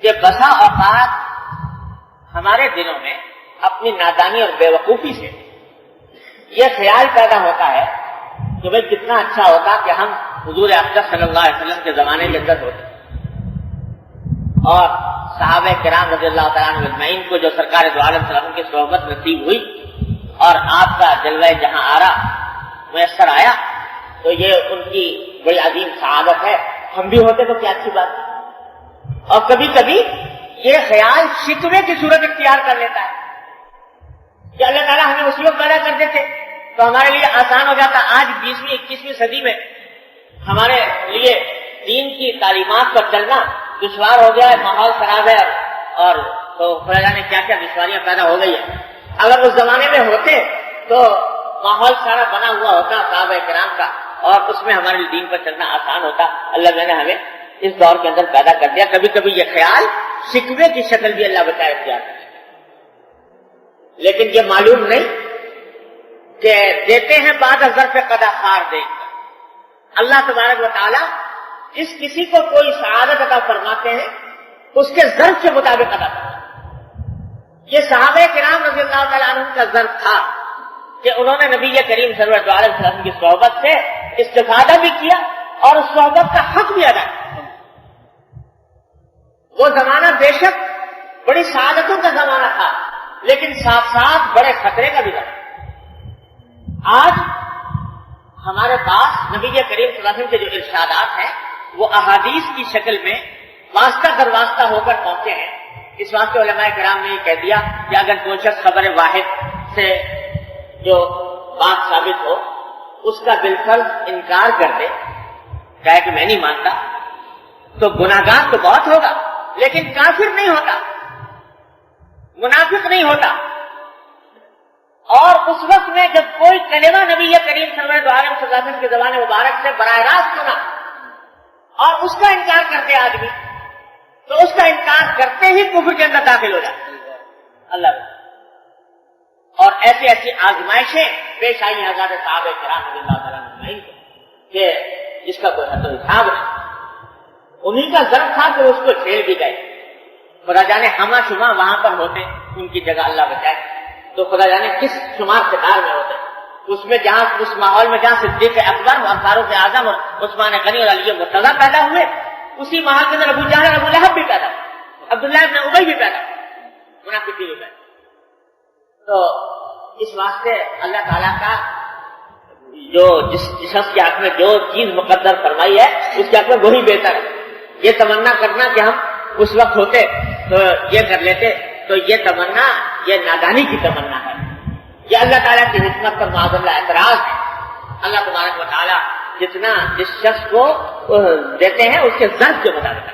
کہ بسا اوقات ہمارے دلوں میں اپنی نادانی اور بے وقوفی سے یہ خیال پیدا ہوتا ہے کہ بھئی کتنا اچھا ہوتا کہ ہم حضور اقدس صلی اللہ علیہ وسلم کے زمانے کے اندر ہوتے اور صحابہ کرام رضی اللہ تعالیٰ عنہ اجمعین کو جو سرکار دو عالم صلی اللہ علیہ وسلم کی صحبت نصیب ہوئی اور آپ کا جلوہ جہاں آرا میسر آیا تو یہ ان کی بڑی عظیم سعادت ہے. ہم بھی ہوتے تو کیا اچھی بات ہے. اور کبھی کبھی یہ خیال شکوے کی صورت اختیار کر لیتا ہے کہ اللہ تعالیٰ ہمیں اسی وقت پیدا کر دیتے تو ہمارے لیے آسان ہو جاتا. آج 20ویں 21ویں صدی میں ہمارے لیے دین کی تعلیمات پر چلنا دشوار ہو گیا ہے, ماحول خراب ہے اور تو خدا جانے کیا کیا دشواریاں پیدا ہو گئی ہیں. اگر اس زمانے میں ہوتے تو ماحول سارا بنا ہوا ہوتا صحابہ کرام کا اور اس میں ہمارے دین پر چلنا آسان ہوتا. اللہ نے ہمیں اس دور کے اندر پیدا کر دیا. کبھی کبھی یہ خیال شکوے کی شکل بھی اللہ بچائے اختیار کر لیتا ہے, لیکن یہ معلوم نہیں کہ دیتے ہیں بعد از ظرف قضا خار دے کر. اللہ تبارک و تعالی جس کسی کو کوئی سعادت عطا فرماتے ہیں اس کے ظرف کے مطابق عطا فرماتے ہیں. یہ صحابہ کرام رضی اللہ تعالیٰ عنہ کا ظرف تھا کہ انہوں نے نبی کریم صلی اللہ علیہ وسلم کی صحبت سے استفادہ بھی کیا اور اس صحبت کا حق بھی ادا کیا. وہ زمانہ بے شک بڑی سعادتوں کا زمانہ تھا لیکن ساتھ ساتھ بڑے خطرے کا بھی تھا. آج ہمارے پاس نبی کریم صلی اللہ علیہ وسلم کے جو ارشادات ہیں وہ احادیث کی شکل میں واسطہ در واسطہ ہو کر پہنچے ہیں. اس واسطے علماء کرام نے یہ کہہ دیا کہ اگر کوئی شخص خبر واحد سے جو بات ثابت ہو اس کا بالفرض انکار کر دے, کہے کہ میں نہیں مانتا, تو گناہگار تو بہت ہوگا لیکن کافر نہیں ہوتا, منافق نہیں ہوتا. اور اس وقت میں جب کوئی کلمہ نبی کریم صلی اللہ علیہ وسلم کے زبان مبارک سے براہ راست سنا اور اس کا انکار کرتے آدمی تو اس کا انکار کرتے ہی کفر کے اندر داخل ہو جاتا اللہ. اور ایسی ایسی آزمائشیں پیش آئی ہیں حضرات صحابہ کرام رضی اللہ تعالیٰ عنہ کہ جس کا کوئی حد و حساب نہیں. انہیں کا ضرب تھا کہ اس کو جھیل بھی گئے. خدا جانے ہما شما وہاں پر ہوتے, ان کی جگہ اللہ بچائے, تو خدا جانے کس شمار شکار میں ہوتے. اس میں جہاں اس ماحول میں جہاں صدیق اکبر اور فاروق اعظم اور عثمان غنی اور علی مرتضیٰ پیدا ہوئے, اسی ماحول کے اندر ابو جہل ابو لہب بھی پیدا ہوئے, عبداللہ ابن ابی بھی پیدا ہوئے, منافقین بھی پیدا. تو اس واسطے اللہ تعالیٰ کا جو جس شخص کے حق میں جو چیز مقدر فرمائی ہے اس کے حق میں وہی بہتر ہے. یہ تمنا کرنا کہ ہم اس وقت ہوتے تو یہ کر لیتے, تو یہ تمنا یہ نادانی کی تمنا ہے. یہ اللہ تعالیٰ کی حکمت پر معاذ اللہ اعتراض ہے. اللہ تبارک و تعالیٰ جتنا جس شخص کو دیتے ہیں اس کے ظرف کے مطابق